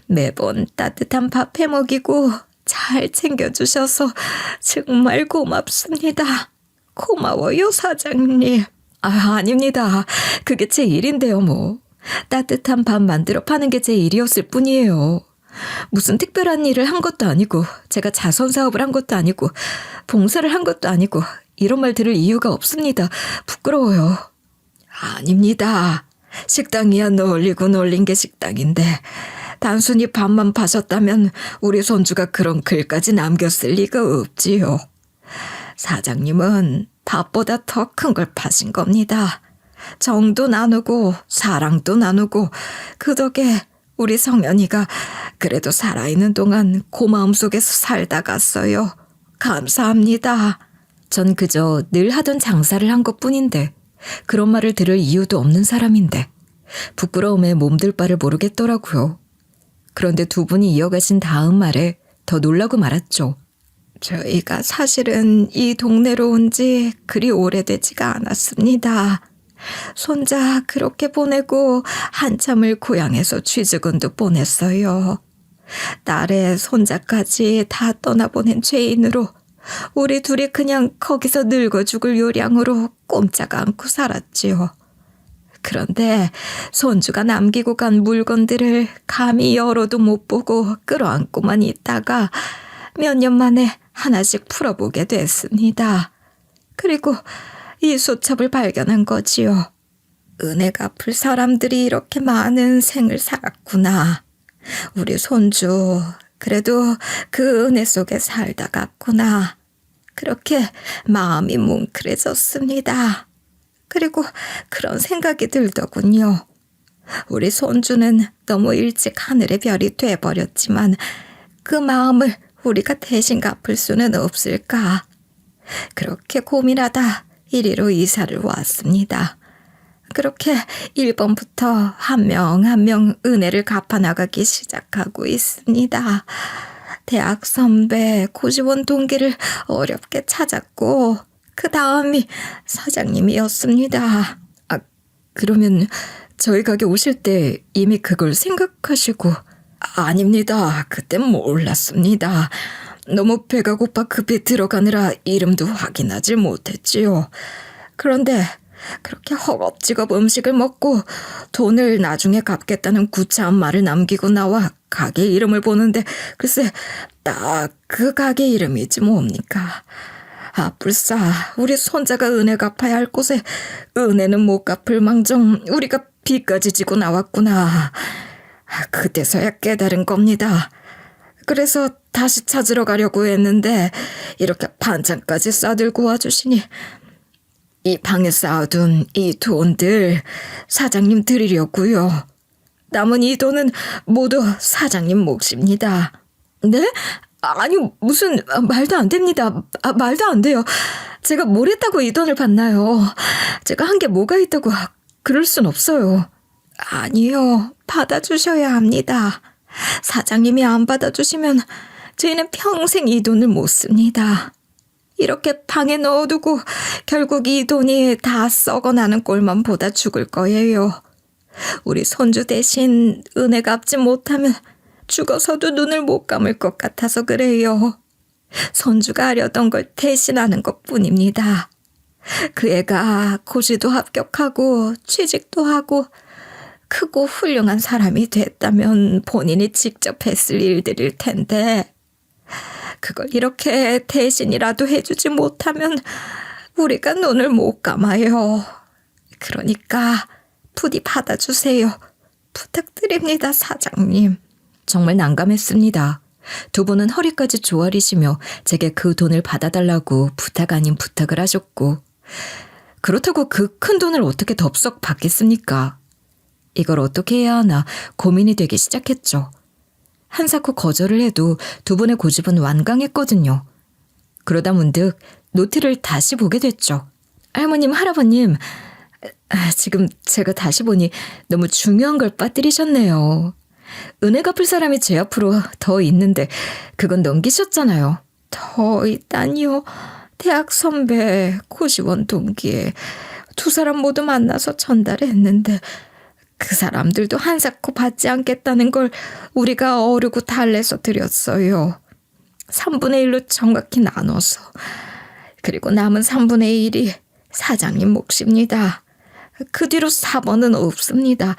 매번 따뜻한 밥 해먹이고 잘 챙겨주셔서 정말 고맙습니다. 고마워요, 사장님. 아닙니다. 그게 제 일인데요, 뭐. 따뜻한 밥 만들어 파는 게 제 일이었을 뿐이에요. 무슨 특별한 일을 한 것도 아니고 제가 자선사업을 한 것도 아니고 봉사를 한 것도 아니고 이런 말 들을 이유가 없습니다. 부끄러워요. 아닙니다. 식당이야 널리고 널린 게 식당인데 단순히 밥만 파셨다면 우리 손주가 그런 글까지 남겼을 리가 없지요. 사장님은 밥보다 더 큰 걸 파신 겁니다. 정도 나누고 사랑도 나누고 그 덕에 우리 성현이가 그래도 살아있는 동안 고마움 속에서 살다 갔어요. 감사합니다. 전 그저 늘 하던 장사를 한 것뿐인데 그런 말을 들을 이유도 없는 사람인데 부끄러움에 몸둘 바를 모르겠더라고요. 그런데 두 분이 이어가신 다음 말에 더 놀라고 말았죠. 저희가 사실은 이 동네로 온 지 그리 오래되지가 않았습니다. 손자 그렇게 보내고 한참을 고향에서 취직운도 보냈어요. 딸의 손자까지 다 떠나보낸 죄인으로 우리 둘이 그냥 거기서 늙어 죽을 요량으로 꼼짝 않고 살았지요. 그런데 손주가 남기고 간 물건들을 감히 열어도 못 보고 끌어안고만 있다가 몇 년 만에 하나씩 풀어보게 됐습니다. 그리고 이 수첩을 발견한 거지요. 은혜 갚을 사람들이 이렇게 많은 생을 살았구나. 우리 손주 그래도 그 은혜 속에 살다 갔구나. 그렇게 마음이 뭉클해졌습니다. 그리고 그런 생각이 들더군요. 우리 손주는 너무 일찍 하늘의 별이 돼버렸지만 그 마음을 우리가 대신 갚을 수는 없을까. 그렇게 고민하다 이리로 이사를 왔습니다. 그렇게 1번부터 한 명 한 명 은혜를 갚아나가기 시작하고 있습니다. 대학 선배, 고시원 동기를 어렵게 찾았고 그 다음이 사장님이었습니다. 그러면 저희 가게 오실 때 이미 그걸 생각하시고 아닙니다. 그땐 몰랐습니다. 너무 배가 고파 급히 들어가느라 이름도 확인하지 못했지요. 그런데 그렇게 허겁지겁 음식을 먹고 돈을 나중에 갚겠다는 구차한 말을 남기고 나와 가게 이름을 보는데 글쎄 딱 그 가게 이름이지 뭡니까. 불사 우리 손자가 은혜 갚아야 할 곳에 은혜는 못 갚을 망정 우리가 빚까지 지고 나왔구나. 그때서야 깨달은 겁니다. 그래서 다시 찾으러 가려고 했는데 이렇게 반찬까지 싸들고 와주시니 이 방에 쌓아둔 이 돈들 사장님 드리려고요. 남은 이 돈은 모두 사장님 몫입니다. 네? 아니 무슨 말도 안 됩니다. 말도 안 돼요. 제가 뭘 했다고 이 돈을 받나요? 제가 한 게 뭐가 있다고 그럴 순 없어요. 아니요. 받아주셔야 합니다. 사장님이 안 받아주시면 저희는 평생 이 돈을 못 씁니다. 이렇게 방에 넣어두고 결국 이 돈이 다 썩어나는 꼴만 보다 죽을 거예요. 우리 손주 대신 은혜 갚지 못하면 죽어서도 눈을 못 감을 것 같아서 그래요. 손주가 하려던 걸 대신하는 것뿐입니다. 그 애가 고시도 합격하고 취직도 하고 크고 훌륭한 사람이 됐다면 본인이 직접 했을 일들일 텐데 그걸 이렇게 대신이라도 해주지 못하면 우리가 눈을 못 감아요. 그러니까 부디 받아주세요. 부탁드립니다, 사장님. 정말 난감했습니다. 두 분은 허리까지 조아리시며 제게 그 돈을 받아달라고 부탁 아닌 부탁을 하셨고 그렇다고 그 큰 돈을 어떻게 덥석 받겠습니까? 이걸 어떻게 해야 하나 고민이 되기 시작했죠. 한사코 거절을 해도 두 분의 고집은 완강했거든요. 그러다 문득 노트를 다시 보게 됐죠. 할머님, 할아버님, 지금 제가 다시 보니 너무 중요한 걸 빠뜨리셨네요. 은혜 갚을 사람이 제 앞으로 더 있는데 그건 넘기셨잖아요. 더 있다니요. 대학 선배, 고시원 동기 두 사람 모두 만나서 전달했는데 그 사람들도 한사코 받지 않겠다는 걸 우리가 어르고 달래서 드렸어요. 3분의 1로 정확히 나눠서. 그리고 남은 3분의 1이 사장님 몫입니다. 그 뒤로 4번은 없습니다.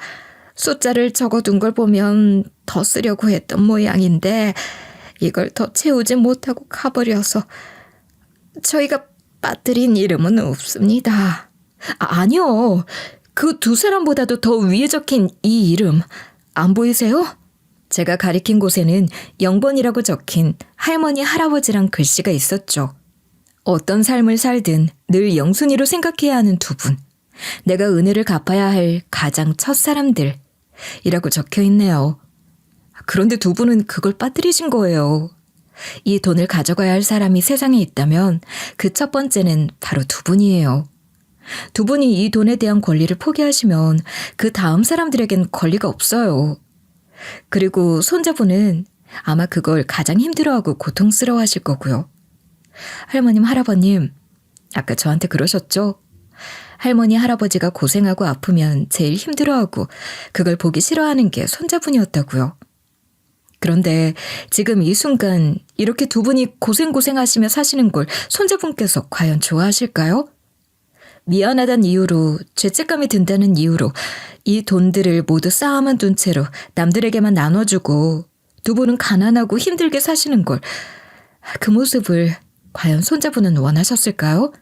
숫자를 적어둔 걸 보면 더 쓰려고 했던 모양인데 이걸 더 채우지 못하고 가버려서 저희가 빠뜨린 이름은 없습니다. 아니요. 그 두 사람보다도 더 위에 적힌 이 이름 안 보이세요? 제가 가리킨 곳에는 0번이라고 적힌 할머니, 할아버지란 글씨가 있었죠. 어떤 삶을 살든 늘 영순위로 생각해야 하는 두 분. 내가 은혜를 갚아야 할 가장 첫 사람들 이라고 적혀 있네요. 그런데 두 분은 그걸 빠뜨리신 거예요. 이 돈을 가져가야 할 사람이 세상에 있다면 그 첫 번째는 바로 두 분이에요. 두 분이 이 돈에 대한 권리를 포기하시면 그 다음 사람들에겐 권리가 없어요. 그리고 손자분은 아마 그걸 가장 힘들어하고 고통스러워하실 거고요. 할머님, 할아버님, 아까 저한테 그러셨죠? 할머니, 할아버지가 고생하고 아프면 제일 힘들어하고 그걸 보기 싫어하는 게 손자분이었다고요. 그런데 지금 이 순간 이렇게 두 분이 고생하시며 사시는 걸 손자분께서 과연 좋아하실까요? 미안하다는 이유로, 죄책감이 든다는 이유로 이 돈들을 모두 쌓아만 둔 채로 남들에게만 나눠주고 두 분은 가난하고 힘들게 사시는 걸, 그 모습을 과연 손자분은 원하셨을까요?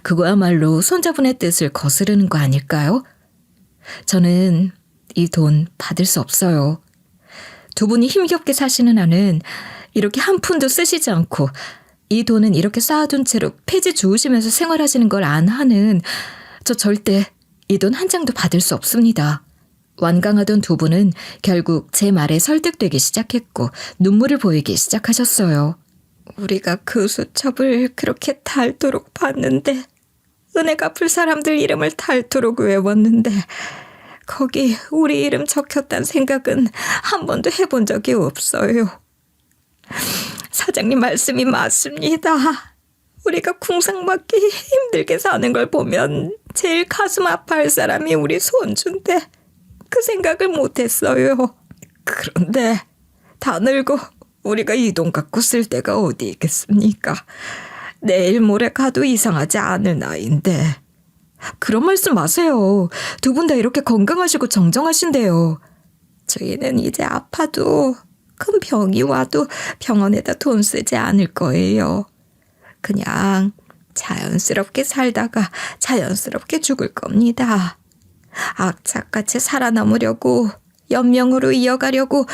그거야말로 손자분의 뜻을 거스르는 거 아닐까요? 저는 이 돈 받을 수 없어요. 두 분이 힘겹게 사시는 한은 이렇게 한 푼도 쓰시지 않고 이 돈은 이렇게 쌓아둔 채로 폐지 주우시면서 생활하시는 걸 안 하는 저 절대 이 돈 한 장도 받을 수 없습니다. 완강하던 두 분은 결국 제 말에 설득되기 시작했고 눈물을 보이기 시작하셨어요. 우리가 그 수첩을 그렇게 닳도록 봤는데 은혜 갚을 사람들 이름을 닳도록 외웠는데 거기 우리 이름 적혔단 생각은 한 번도 해본 적이 없어요. 사장님 말씀이 맞습니다. 우리가 궁상맞게 힘들게 사는 걸 보면 제일 가슴 아파할 사람이 우리 손주인데 그 생각을 못했어요. 그런데 다 늙고 우리가 이 돈 갖고 쓸 데가 어디 있겠습니까? 내일 모레 가도 이상하지 않을 나이인데. 그런 말씀 마세요. 두 분 다 이렇게 건강하시고 정정하신데요. 저희는 이제 아파도 큰 병이 와도 병원에다 돈 쓰지 않을 거예요. 그냥 자연스럽게 살다가 자연스럽게 죽을 겁니다. 악착같이 살아남으려고 연명으로 이어가려고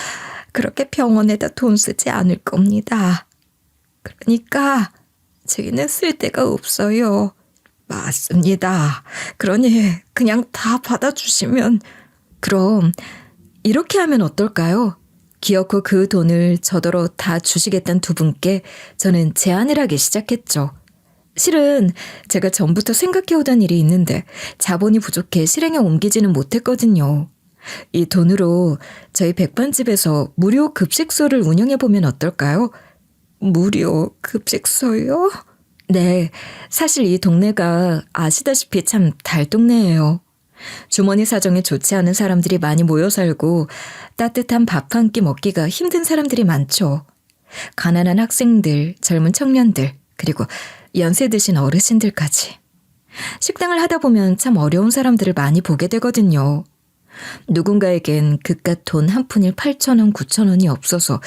그렇게 병원에다 돈 쓰지 않을 겁니다. 그러니까 저희는 쓸 데가 없어요. 맞습니다. 그러니 그냥 다 받아주시면. 그럼 이렇게 하면 어떨까요? 기어코 그 돈을 저더러 다 주시겠다는 두 분께 저는 제안을 하기 시작했죠. 실은 제가 전부터 생각해오던 일이 있는데 자본이 부족해 실행에 옮기지는 못했거든요. 이 돈으로 저희 백반집에서 무료 급식소를 운영해보면 어떨까요? 무료 급식소요? 네, 사실 이 동네가 아시다시피 참 달동네예요. 주머니 사정이 좋지 않은 사람들이 많이 모여 살고 따뜻한 밥 한 끼 먹기가 힘든 사람들이 많죠. 가난한 학생들, 젊은 청년들, 그리고 연세 드신 어르신들까지. 식당을 하다 보면 참 어려운 사람들을 많이 보게 되거든요. 누군가에겐 그깟 돈 한 푼일 8,000원, 9,000원이 없어서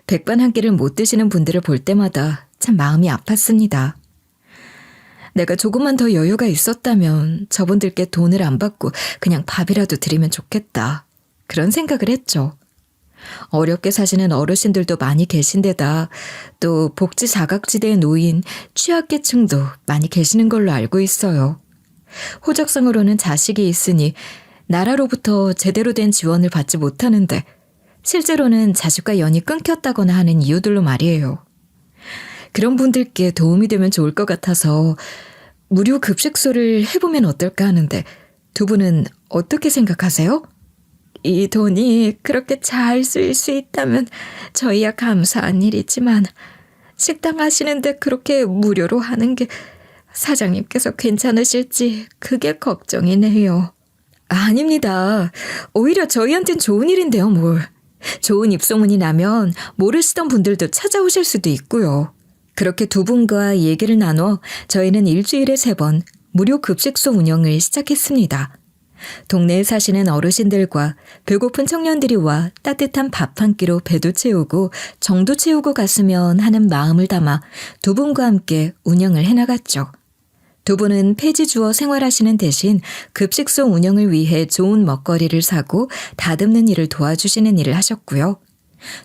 백반 한 끼를 못 드시는 분들을 볼 때마다 참 마음이 아팠습니다. 내가 조금만 더 여유가 있었다면 저분들께 돈을 안 받고 그냥 밥이라도 드리면 좋겠다. 그런 생각을 했죠. 어렵게 사시는 어르신들도 많이 계신데다 또 복지 사각지대에 놓인 취약계층도 많이 계시는 걸로 알고 있어요. 호적상으로는 자식이 있으니 나라로부터 제대로 된 지원을 받지 못하는데 실제로는 자식과 연이 끊겼다거나 하는 이유들로 말이에요. 그런 분들께 도움이 되면 좋을 것 같아서 무료 급식소를 해보면 어떨까 하는데 두 분은 어떻게 생각하세요? 이 돈이 그렇게 잘 쓰일 수 있다면 저희야 감사한 일이지만 식당 하시는데 그렇게 무료로 하는 게 사장님께서 괜찮으실지 그게 걱정이네요. 아닙니다. 오히려 저희한텐 좋은 일인데요, 뭘. 좋은 입소문이 나면 모르시던 분들도 찾아오실 수도 있고요. 그렇게 두 분과 얘기를 나눠 저희는 일주일에 3번 무료 급식소 운영을 시작했습니다. 동네에 사시는 어르신들과 배고픈 청년들이 와 따뜻한 밥 한 끼로 배도 채우고 정도 채우고 갔으면 하는 마음을 담아 두 분과 함께 운영을 해나갔죠. 두 분은 폐지 주어 생활하시는 대신 급식소 운영을 위해 좋은 먹거리를 사고 다듬는 일을 도와주시는 일을 하셨고요.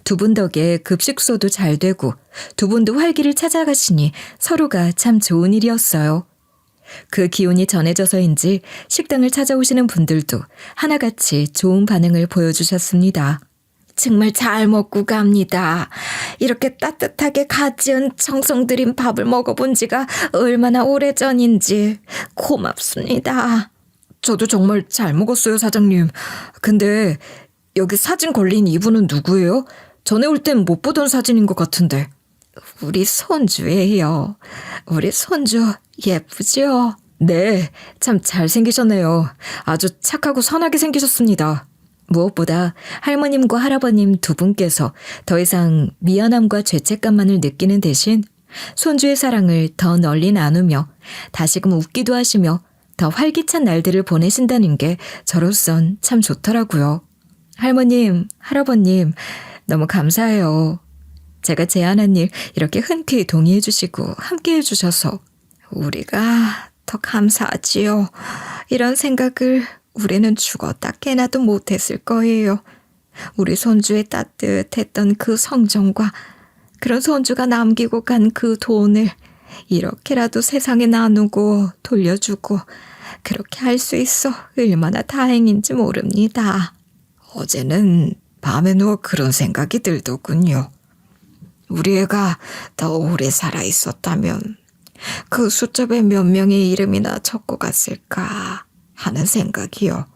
두 분 덕에 급식소도 잘 되고 두 분도 활기를 찾아가시니 서로가 참 좋은 일이었어요. 그 기운이 전해져서인지 식당을 찾아오시는 분들도 하나같이 좋은 반응을 보여주셨습니다. 정말 잘 먹고 갑니다. 이렇게 따뜻하게 갓 지은 정성 들인 밥을 먹어본 지가 얼마나 오래전인지 고맙습니다. 저도 정말 잘 먹었어요, 사장님. 근데 여기 사진 걸린 이분은 누구예요? 전에 올 땐 못 보던 사진인 것 같은데. 우리 손주예요. 우리 손주 예쁘죠? 네, 참 잘생기셨네요. 아주 착하고 선하게 생기셨습니다. 무엇보다 할머님과 할아버님 두 분께서 더 이상 미안함과 죄책감만을 느끼는 대신 손주의 사랑을 더 널리 나누며 다시금 웃기도 하시며 더 활기찬 날들을 보내신다는 게 저로선 참 좋더라고요. 할머님, 할아버님 너무 감사해요. 제가 제안한 일 이렇게 흔쾌히 동의해 주시고 함께 해주셔서 우리가 더 감사하지요. 이런 생각을 우리는 죽었다 깨나도 못했을 거예요. 우리 손주의 따뜻했던 그 성정과 그런 손주가 남기고 간 그 돈을 이렇게라도 세상에 나누고 돌려주고 그렇게 할 수 있어 얼마나 다행인지 모릅니다. 어제는 밤에 누워 그런 생각이 들더군요. 우리 애가 더 오래 살아 있었다면 그 수첩에 몇 명의 이름이나 적고 갔을까 하는 생각이요.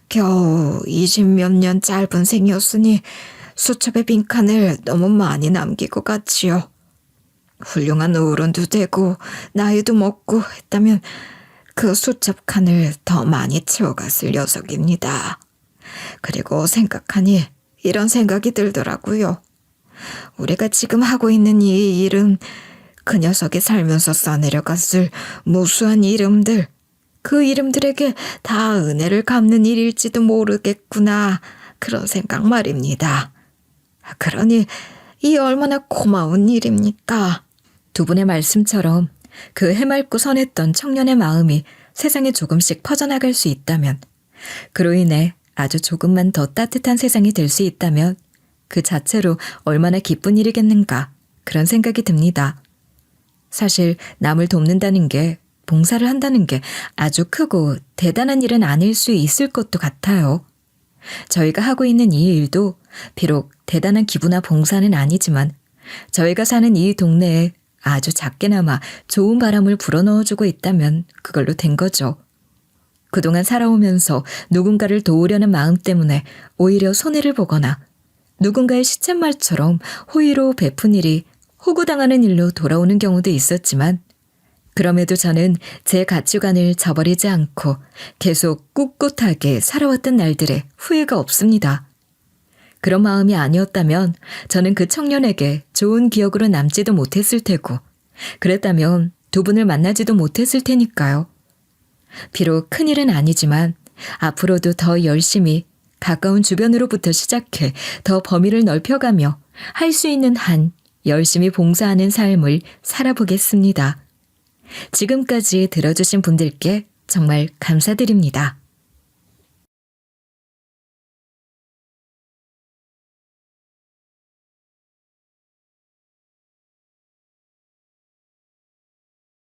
겨우 20몇 년 짧은 생이었으니 수첩의 빈칸을 너무 많이 남기고 갔지요. 훌륭한 어른도 되고 나이도 먹고 했다면 그 수첩 칸을 더 많이 채워갔을 녀석입니다. 그리고 생각하니 이런 생각이 들더라고요. 우리가 지금 하고 있는 이 일은 그 녀석이 살면서 써내려갔을 무수한 이름들, 그 이름들에게 다 은혜를 갚는 일일지도 모르겠구나, 그런 생각 말입니다. 그러니 이 얼마나 고마운 일입니까? 두 분의 말씀처럼 그 해맑고 선했던 청년의 마음이 세상에 조금씩 퍼져나갈 수 있다면, 그로 인해 아주 조금만 더 따뜻한 세상이 될 수 있다면 그 자체로 얼마나 기쁜 일이겠는가, 그런 생각이 듭니다. 사실 남을 돕는다는 게, 봉사를 한다는 게 아주 크고 대단한 일은 아닐 수 있을 것도 같아요. 저희가 하고 있는 이 일도 비록 대단한 기부나 봉사는 아니지만 저희가 사는 이 동네에 아주 작게나마 좋은 바람을 불어넣어주고 있다면 그걸로 된 거죠. 그동안 살아오면서 누군가를 도우려는 마음 때문에 오히려 손해를 보거나 누군가의 시쳇말처럼 호의로 베푼 일이 호구당하는 일로 돌아오는 경우도 있었지만, 그럼에도 저는 제 가치관을 저버리지 않고 계속 꿋꿋하게 살아왔던 날들에 후회가 없습니다. 그런 마음이 아니었다면 저는 그 청년에게 좋은 기억으로 남지도 못했을 테고, 그랬다면 두 분을 만나지도 못했을 테니까요. 비록 큰일은 아니지만 앞으로도 더 열심히 가까운 주변으로부터 시작해 더 범위를 넓혀가며 할 수 있는 한 열심히 봉사하는 삶을 살아보겠습니다. 지금까지 들어주신 분들께 정말 감사드립니다.